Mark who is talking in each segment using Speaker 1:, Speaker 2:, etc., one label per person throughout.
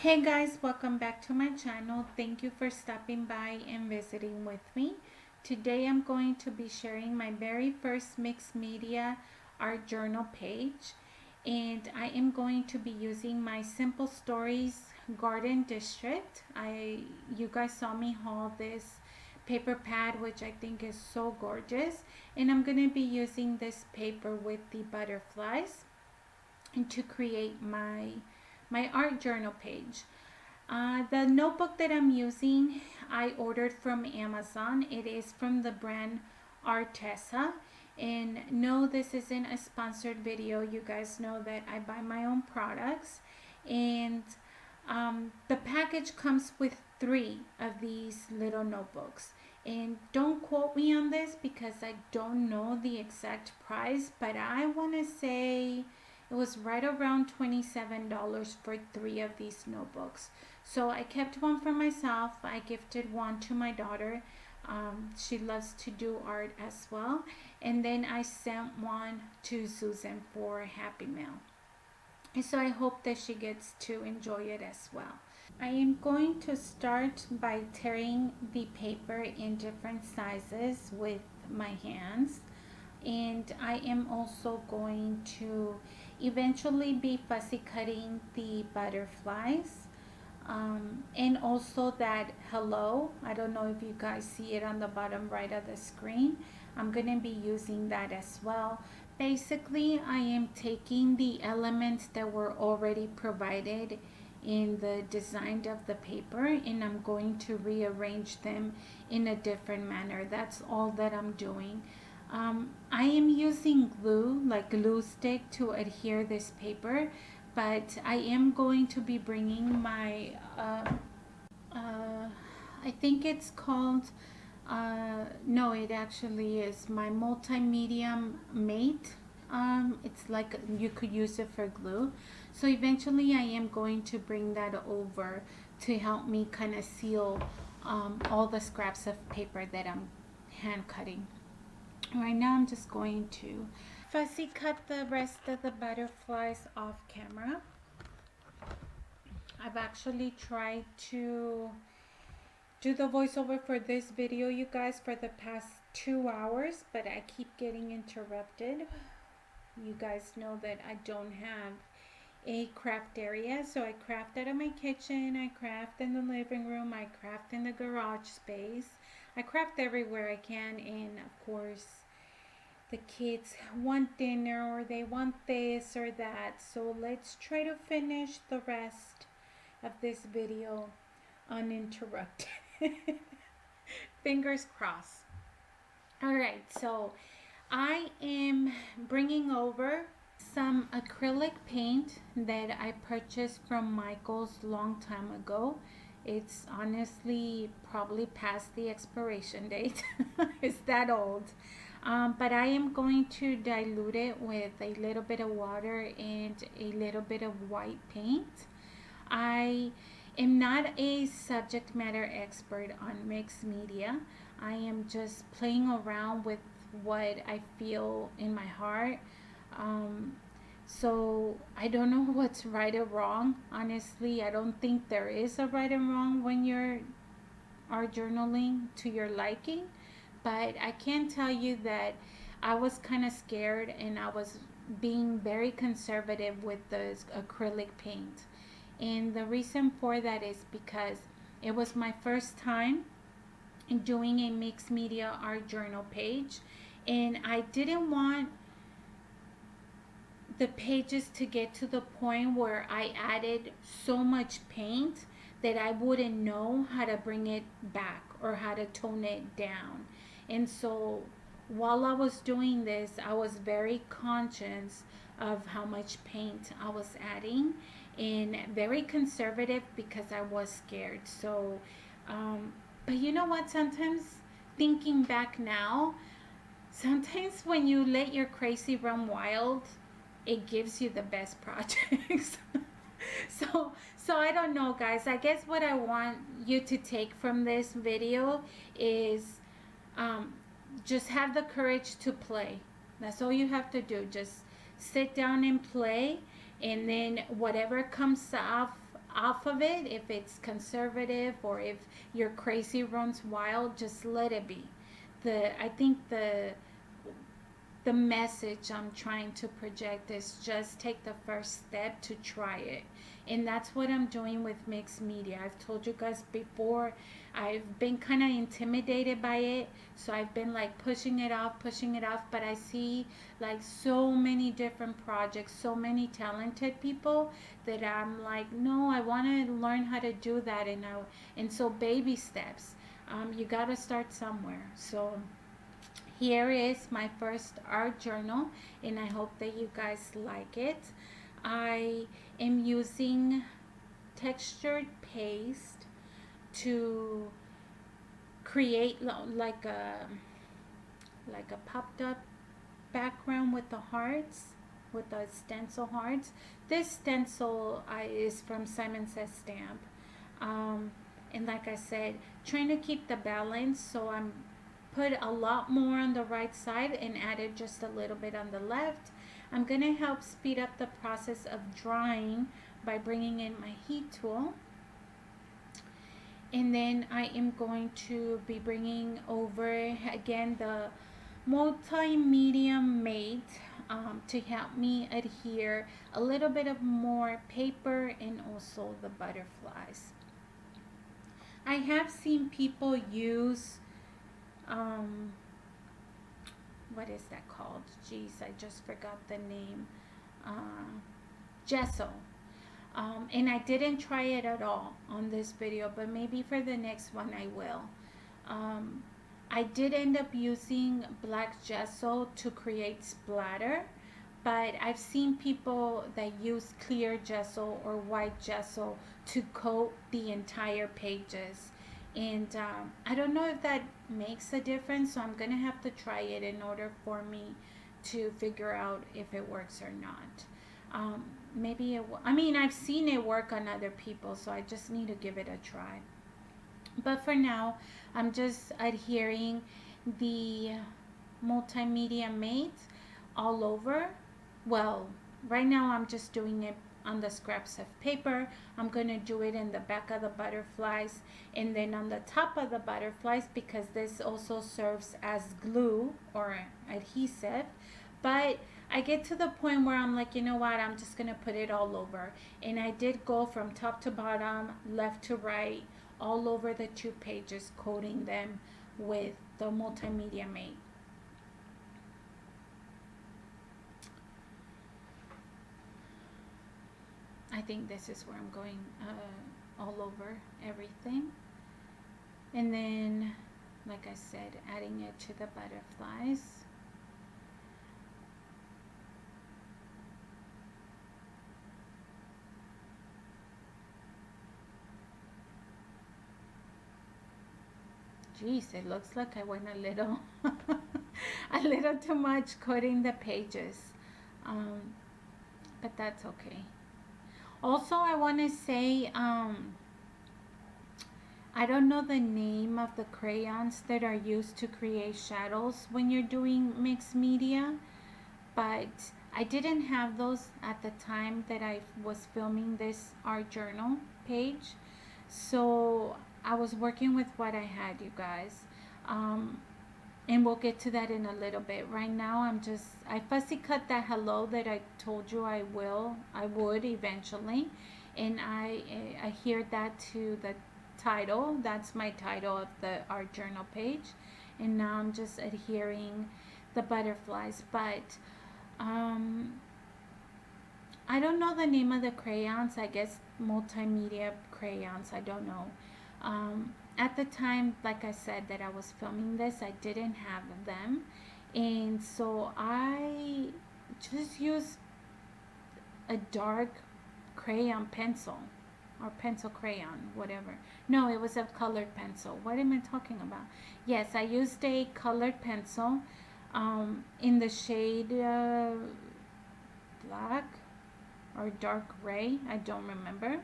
Speaker 1: Hey guys, welcome back to my channel. Thank you for stopping by and visiting with me. Today I'm going to be sharing my very first mixed media art journal page, and I am going to be using my Simple Stories Garden District. You guys saw me haul this paper pad, which I think is so gorgeous, and I'm going to be using this paper with the butterflies and to create my art journal page. The notebook that I'm using, I ordered from Amazon. It is from the brand Artesa. And no, this isn't a sponsored video. You guys know that I buy my own products. And the package comes with 3 of these little notebooks. And don't quote me on this because I don't know the exact price, but I want to say it was right around $27 for 3 of these notebooks. So I kept one for myself. I gifted one to my daughter. She loves to do art as well. And then I sent one to Susan for a Happy Mail. And so I hope that she gets to enjoy it as well. I am going to start by tearing the paper in different sizes with my hands. And I am also going to eventually be fussy cutting the butterflies, and also that hello. I don't know if you guys see it on the bottom right of the screen. I'm going to be using that as well. Basically, I am taking the elements that were already provided in the design of the paper, and I'm going to rearrange them in a different manner. That's all that I'm doing. I am using glue, like glue stick, to adhere this paper, but I am going to be bringing my I think it's called no, it actually is my multimedia mate. It's like you could use it for glue. So eventually I am going to bring that over to help me kind of seal all the scraps of paper that I'm hand cutting. Right now I'm just going to fussy cut the rest of the butterflies off camera. I've actually tried to do the voiceover for this video, you guys, for the past 2 hours, but I keep getting interrupted. You guys know that I don't have a craft area, so I craft out of my kitchen, I craft in the living room, I craft in the garage space, I craft everywhere I can. And of course the kids want dinner or they want this or that, so let's try to finish the rest of this video uninterrupted. Fingers crossed. All right, so I am bringing over some acrylic paint that I purchased from Michael's long time ago. It's honestly probably past the expiration date. It's that old. But I am going to dilute it with a little bit of water and a little bit of white paint. I am not a subject matter expert on mixed media. I am just playing around with what I feel in my heart. So I don't know what's right or wrong. Honestly, I don't think there is a right and wrong when you're art journaling to your liking. But I can tell you that I was kind of scared and I was being very conservative with the acrylic paint. And the reason for that is because it was my first time doing a mixed media art journal page, and I didn't want the pages to get to the point where I added so much paint that I wouldn't know how to bring it back or how to tone it down. And so while I was doing this, I was very conscious of how much paint I was adding and very conservative because I was scared. So but you know what, sometimes thinking back now, sometimes when you let your crazy run wild, it gives you the best projects. So I don't know, guys. I guess what I want you to take from this video is just have the courage to play. That's all you have to do. Just sit down and play, and then whatever comes off off of it. If it's conservative or if your crazy runs wild, just let it be. I think the message I'm trying to project is just take the first step to try it. And that's what I'm doing with mixed media. I've told you guys before, I've been kind of intimidated by it. So I've been like pushing it off. But I see like so many different projects, so many talented people that I'm like, no, I want to learn how to do that. And so baby steps. You got to start somewhere. So here is my first art journal, and I hope that you guys like it. I am using textured paste to create like a popped up background with the hearts, with the stencil hearts. This stencil is from Simon Says Stamp. um, and like I said, trying to keep the balance, so I'm put a lot more on the right side and added just a little bit on the left. I'm going to help speed up the process of drying by bringing in my heat tool. And then I am going to be bringing over again the multimedia mate to help me adhere a little bit of more paper and also the butterflies. I have seen people use um, what is that called? Jeez, I just forgot the name. Gesso. And I didn't try it at all on this video, but maybe for the next one I will. Um, I did end up using black gesso to create splatter, but I've seen people that use clear gesso or white gesso to coat the entire pages. And I don't know if that makes a difference, so I'm gonna have to try it in order for me to figure out if it works or not. Maybe I mean, I've seen it work on other people, so I just need to give it a try. But for now, I'm just adhering the multimedia mate all over. Well, right now I'm just doing it on the scraps of paper. I'm going to do it in the back of the butterflies and then on the top of the butterflies, because this also serves as glue or adhesive. But I get to the point where I'm like, you know what, I'm just going to put it all over. And I did go from top to bottom, left to right, all over the two pages, coating them with the multimedia mate. I think this is where I'm going all over everything. And then, like I said, adding it to the butterflies. Geez, it looks like I went a little a little too much cutting the pages, but that's okay. Also, I want to say, I don't know the name of the crayons that are used to create shadows when you're doing mixed media, but I didn't have those at the time that I was filming this art journal page, so I was working with what I had, you guys. And we'll get to that in a little bit. Right now, I fussy cut that hello that I told you I would eventually, and I adhered that to the title. That's my title of the art journal page, and now I'm just adhering the butterflies. But I don't know the name of the crayons. I guess multimedia crayons. I don't know. At the time, like I said, that I was filming this, I didn't have them, and so I just used a dark crayon pencil or pencil crayon, whatever. No, it was a colored pencil. What am I talking about? Yes, I used a colored pencil in the shade black or dark gray. I don't remember.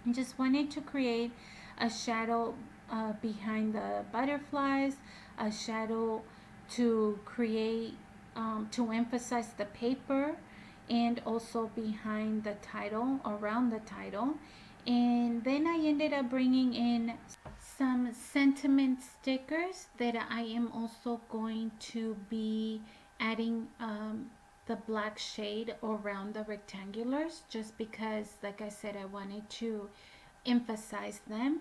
Speaker 1: I just wanted to create a shadow behind the butterflies, a shadow to create, to emphasize the paper, and also behind the title, around the title. And then I ended up bringing in some sentiment stickers that I am also going to be adding the black shade around the rectangulars, just because, like I said, I wanted to emphasize them.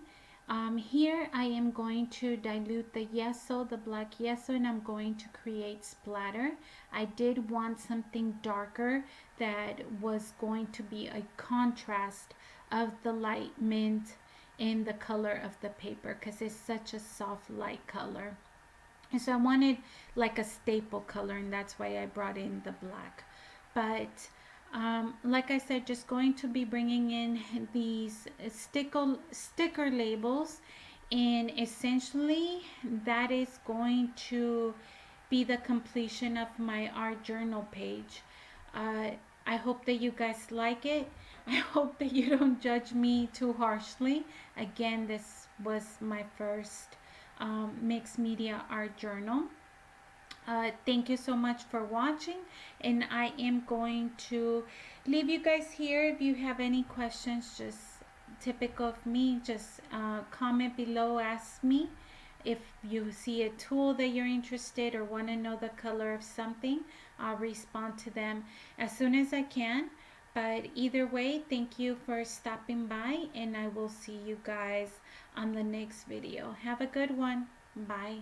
Speaker 1: Here I am going to dilute the yeso, the black yeso, and I'm going to create splatter. I did want something darker that was going to be a contrast of the light mint in the color of the paper, because it's such a soft light color. And so I wanted like a staple color, and that's why I brought in the black. But like I said, just going to be bringing in these sticker labels, and essentially that is going to be the completion of my art journal page. uh, I hope that you guys like it. I hope that you don't judge me too harshly. Again, this was my first mixed media art journal. Thank you so much for watching, and I am going to leave you guys here. If you have any questions, just typical of me, just comment below, ask me. If you see a tool that you're interested or want to know the color of something, I'll respond to them as soon as I can. But either way, thank you for stopping by, and I will see you guys on the next video. Have a good one. Bye.